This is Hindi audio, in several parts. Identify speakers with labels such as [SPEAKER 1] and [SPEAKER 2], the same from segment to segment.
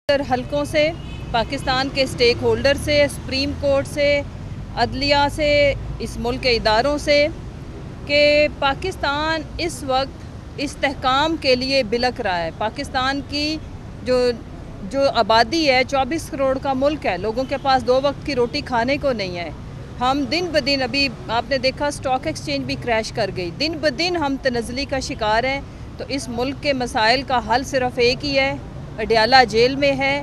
[SPEAKER 1] हलकों से, पाकिस्तान के स्टेक होल्डर से, सुप्रीम कोर्ट से, अदलिया से, इस मुल्क के इदारों से कि पाकिस्तान इस वक्त इस्तेहकाम के लिए बिलक रहा है। पाकिस्तान की जो आबादी है 24 करोड़ का मुल्क है, लोगों के पास 2 वक्त की रोटी खाने को नहीं है। हम दिन ब दिन, अभी आपने देखा स्टॉक एक्सचेंज भी क्रैश कर गई, दिन ब दिन हम तनज़ली का शिकार हैं। तो इस मुल्क के मसाइल का हल सिर्फ़ एक ही है, अडयाला जेल में है।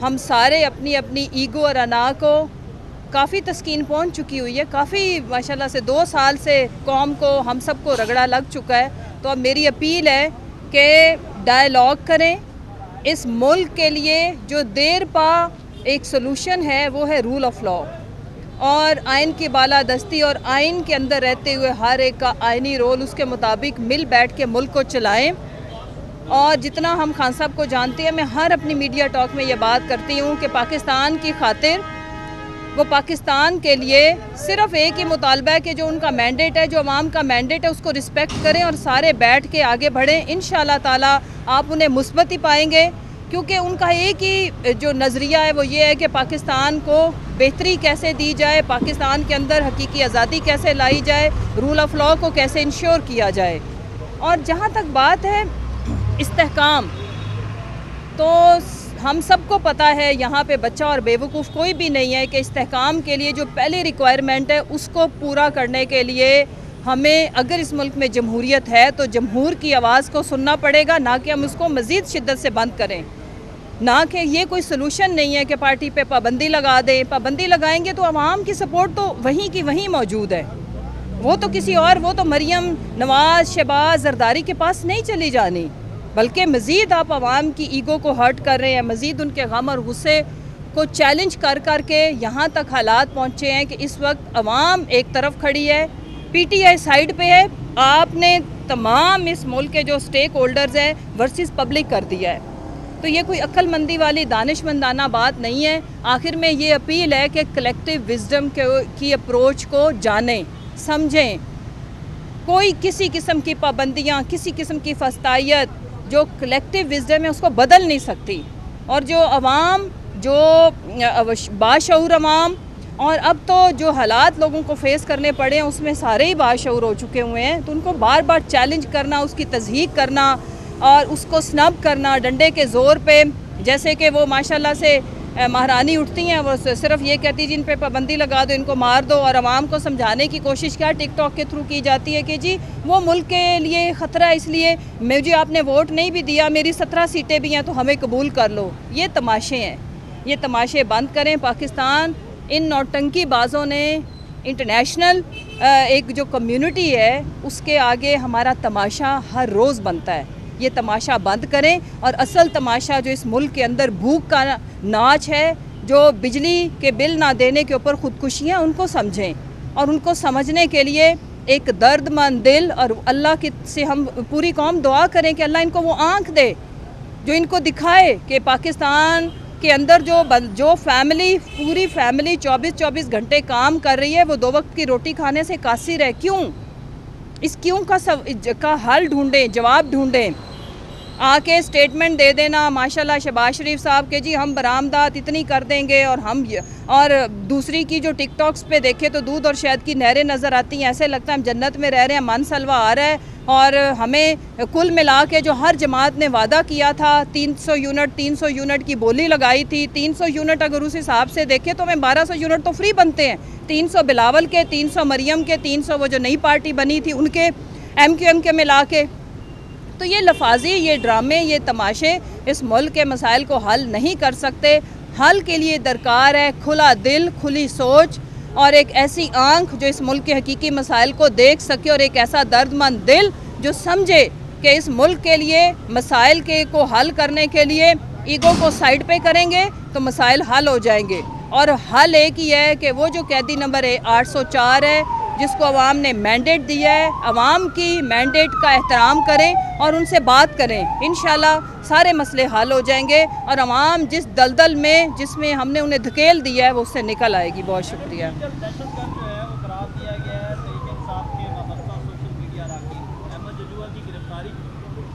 [SPEAKER 1] हम सारे अपनी अपनी ईगो और अना को काफ़ी तस्कीन पहुंच चुकी हुई है। काफ़ी माशाल्लाह से 2 साल से कौम को, हम सबको रगड़ा लग चुका है। तो अब मेरी अपील है कि डायलॉग करें। इस मुल्क के लिए जो देर पा एक सलूशन है वो है रूल ऑफ लॉ और आइन की बालादस्ती, और आइन के अंदर रहते हुए हर एक का आइनी रोल उसके मुताबिक मिल बैठ के मुल्क को चलाएं। और जितना हम खान साहब को जानते हैं, मैं हर अपनी मीडिया टॉक में ये बात करती हूँ कि पाकिस्तान की खातिर, वो पाकिस्तान के लिए सिर्फ़ एक ही मुतालबा है कि जो उनका मैंडेट है, जो अवाम का मैंडेट है, उसको रिस्पेक्ट करें और सारे बैठ के आगे बढ़ें। इंशाअल्लाह ताला आप उन्हें मुस्बत ही पाएंगे, क्योंकि उनका एक ही जो नज़रिया है वो ये है कि पाकिस्तान को बेहतरी कैसे दी जाए, पाकिस्तान के अंदर हकीकी आज़ादी कैसे लाई जाए, रूल ऑफ लॉ को कैसे इंश्योर किया जाए। और जहाँ तक बात है इस्तेहकाम, तो हम सबको पता है यहाँ पे बच्चा और बेवकूफ़ कोई भी नहीं है कि इस्तेहकाम के लिए जो पहली रिक्वायरमेंट है उसको पूरा करने के लिए हमें, अगर इस मुल्क में जमहूरियत है तो जमहूर की आवाज़ को सुनना पड़ेगा, ना कि हम उसको मज़ीद शिद्दत से बंद करें। ना कि ये कोई सलूशन नहीं है कि पार्टी पे पाबंदी लगा दें। पाबंदी लगाएंगे तो आवाम की सपोर्ट तो वहीं की वहीं मौजूद है, वो तो किसी और, वो तो मरियम नवाज, शहबाज, जरदारी के पास नहीं चली जानी, बल्कि मज़ीद आप आवाम की ईगो को हर्ट कर रहे हैं, मज़ीद उनके गम और गुस्से को चैलेंज कर कर के यहाँ तक हालात पहुँचे हैं कि इस वक्त आवाम एक तरफ खड़ी है, PTI साइड पे है। आपने तमाम इस मुल्क के जो स्टेक होल्डर्स हैं वर्सेस पब्लिक कर दिया है। तो ये कोई अक्लमंदी वाली दानिशमंदाना बात नहीं है। आखिर में ये अपील है कि कलेक्टिव विजडम की अप्रोच को जानें, समझें। कोई किसी किस्म की पाबंदियाँ, किसी किस्म की फस्तायत जो कलेक्टिव विजडम है उसको बदल नहीं सकती। और जो अवाम, जो बाशऊर अवाम, और अब तो जो हालात लोगों को फेस करने पड़े हैं उसमें सारे ही बाशऊर हो चुके हुए हैं। तो उनको बार बार चैलेंज करना, उसकी तज़हीक करना और उसको स्नब करना डंडे के ज़ोर पे, जैसे कि वो माशाल्लाह से महारानी उठती हैं, वो सिर्फ ये कहती है जिन पे पाबंदी लगा दो, इनको मार दो। और आवाम को समझाने की कोशिश क्या टिकटॉक के थ्रू की जाती है कि जी वो मुल्क के लिए ख़तरा है, इसलिए मुझे आपने वोट नहीं भी दिया, मेरी 17 सीटें भी हैं तो हमें कबूल कर लो। ये तमाशे हैं, ये तमाशे बंद करें। पाकिस्तान, इन नौटंकी बाज़ों ने इंटरनेशनल एक जो कम्युनिटी है उसके आगे हमारा तमाशा हर रोज़ बनता है। ये तमाशा बंद करें और असल तमाशा जो इस मुल्क के अंदर भूख का नाच है, जो बिजली के बिल ना देने के ऊपर ख़ुदकुशियाँ, उनको समझें। और उनको समझने के लिए एक दर्दमंद दिल और अल्लाह की से हम पूरी कौम दुआ करें कि अल्लाह इनको वो आँख दे जो इनको दिखाए कि पाकिस्तान के अंदर जो फैमिली, पूरी फैमिली 24-24 घंटे काम कर रही है, वो 2 वक्त की रोटी खाने से कासिर है। क्यों? इस क्यों का हल ढूंढें, जवाब ढूंढें। आके स्टेटमेंट दे देना माशाल्लाह शहबाज शरीफ साहब के जी हम बरामदात इतनी कर देंगे, और दूसरी की जो टिकटॉक्स पे देखे तो दूध और शहद की नहरें नज़र आती हैं, ऐसे लगता है हम जन्नत में रह रहे हैं, मन सलवा आ रहा है। और हमें कुल मिला के जो हर जमात ने वादा किया था 300 यूनिट की बोली लगाई थी, 300 यूनिट अगर उस हिसाब से देखें तो हमें 1200 यूनिट तो फ्री बनते हैं। 300 बिलावल के, 300 मरियम के, 300 वो जो नई पार्टी बनी थी उनके, MQM के मिला के। तो ये लफाजी, ये ड्रामे, ये तमाशे इस मुल्क के मसाइल को हल नहीं कर सकते। हल के लिए दरकार है खुला दिल, खुली सोच और एक ऐसी आंख जो इस मुल्क के हकीकी मसाइल को देख सके, और एक ऐसा दर्दमंद दिल जो समझे कि इस मुल्क के लिए मसाइल को हल करने के लिए ईगो को साइड पे करेंगे तो मसाइल हल हो जाएंगे। और हल एक ही है कि वो जो कैदी नंबर 804 है, जिसको अवाम ने मैंडेट दिया है, अवाम की मैंडेट का एहतराम करें और उनसे बात करें। इंशाल्लाह सारे मसले हल हो जाएंगे और अवाम जिस दलदल में, जिसमें हमने उन्हें धकेल दिया है, वो उससे निकल आएगी। बहुत शुक्रिया।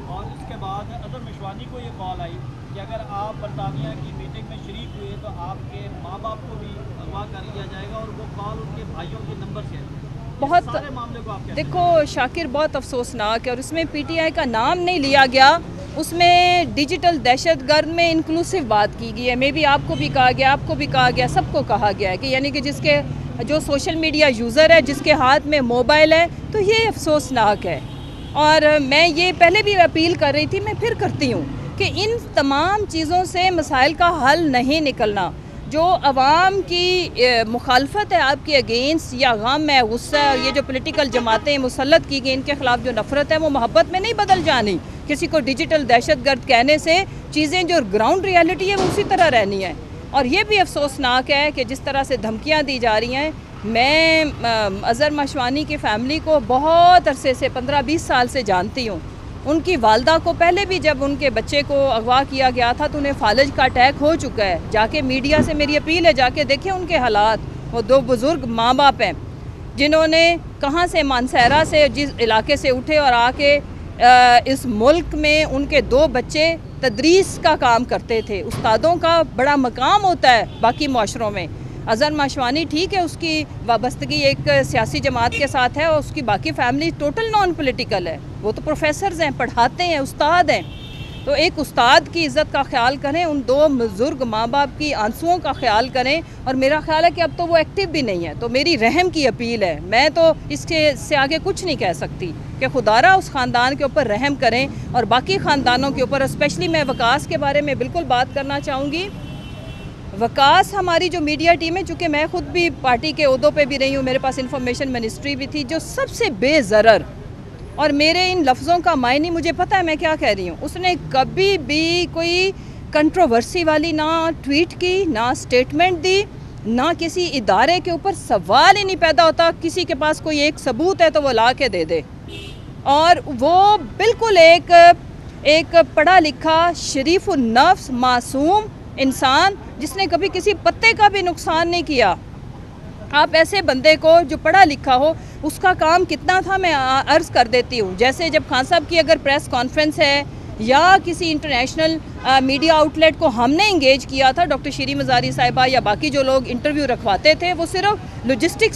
[SPEAKER 2] और इसके बाद अदर मिशवानी को ये कॉल आई कि अगर आप आप बरतानिया की मीटिंग में शरीक हुए तो आपके माँ बाप को भी अगवा कर लिया जाएगा और वो कॉल उनके भाइयों के नंबर से है।
[SPEAKER 1] बहुत
[SPEAKER 2] सारे मामले को आप
[SPEAKER 1] देखो शाकिर, बहुत अफसोसनाक है और उसमें पीटीआई का नाम नहीं लिया गया। उसमें डिजिटल दहशतगर्द में इंक्लूसिव बात की गई है। मे भी आपको भी कहा गया, आपको भी कहा गया, सबको कहा गया है कि यानी कि जिसके जो सोशल मीडिया यूज़र है, जिसके हाथ में मोबाइल है, तो ये अफसोसनाक है। और मैं ये पहले भी अपील कर रही थी, मैं फिर करती हूँ कि इन तमाम चीज़ों से मसाइल का हल नहीं निकलना। जो अवाम की मुखालफत है आपके अगेंस्ट, या गम है, गुस्सा है, ये जो पॉलिटिकल जमातें मुसल्लत की गई, इनके ख़िलाफ़ जो नफ़रत है वो मोहब्बत में नहीं बदल जानी। किसी को डिजिटल दहशतगर्द कहने से चीज़ें जो ग्राउंड रियलिटी है वो उसी तरह रहनी है। और ये भी अफसोसनाक है कि जिस तरह से धमकियाँ दी जा रही हैं। मैं अज़हर माशवानी की फ़ैमिली को बहुत अरसे से 15-20 साल से जानती हूँ। उनकी वालदा को पहले भी जब उनके बच्चे को अगवा किया गया था तो उन्हें फालज का अटैक हो चुका है। जाके मीडिया से मेरी अपील है, जाके देखें उनके हालात। वो दो बुज़ुर्ग माँ बाप हैं जिन्होंने कहाँ से, मानसहरा से, जिस इलाके से उठे और आके इस मुल्क में उनके 2 बच्चे तदरीस का काम करते थे। उस्तादों का बड़ा मकाम होता है बाकी माशरों में। अज़हर माशवानी ठीक है, उसकी वाबस्तगी एक सियासी जमात के साथ है और उसकी बाकी फैमिली टोटल नॉन पॉलिटिकल है। वो तो प्रोफेसर्स हैं, पढ़ाते हैं, उस्ताद हैं। तो एक उस्ताद की इज़्ज़त का ख्याल करें, उन 2 बुज़ुर्ग माँ बाप की आंसुओं का ख्याल करें। और मेरा ख्याल है कि अब तो वो एक्टिव भी नहीं है। तो मेरी रहम की अपील है, मैं तो इससे आगे कुछ नहीं कह सकती कि खुदारा उस ख़ानदान के ऊपर रहम करें और बाकी ख़ानदानों के ऊपर। स्पेशली मैं वकास के बारे में बिल्कुल बात करना चाहूँगी। वकास हमारी जो मीडिया टीम है, चूँकि मैं ख़ुद भी पार्टी के ओहदों पे भी रही हूँ, मेरे पास इंफॉर्मेशन मिनिस्ट्री भी थी, जो सबसे बेज़रर, और मेरे इन लफ्ज़ों का मायने मुझे पता है मैं क्या कह रही हूँ, उसने कभी भी कोई कंट्रोवर्सी वाली ना ट्वीट की, ना स्टेटमेंट दी, ना किसी इदारे के ऊपर सवाल ही नहीं पैदा होता। किसी के पास कोई एक सबूत है तो वो ला के दे दे। और वो बिल्कुल एक पढ़ा लिखा, शरीफ नफ्स, मासूम इंसान जिसने कभी किसी पत्ते का भी नुकसान नहीं किया। आप ऐसे बंदे को जो पढ़ा लिखा हो, उसका काम कितना था मैं अर्ज़ कर देती हूँ। जैसे जब खान साहब की अगर प्रेस कॉन्फ्रेंस है या किसी इंटरनेशनल मीडिया आउटलेट को हमने इंगेज किया था, डॉक्टर शीरी मज़ारी साहिबा या बाकी जो लोग इंटरव्यू रखवाते थे, वो सिर्फ लॉजिस्टिक्स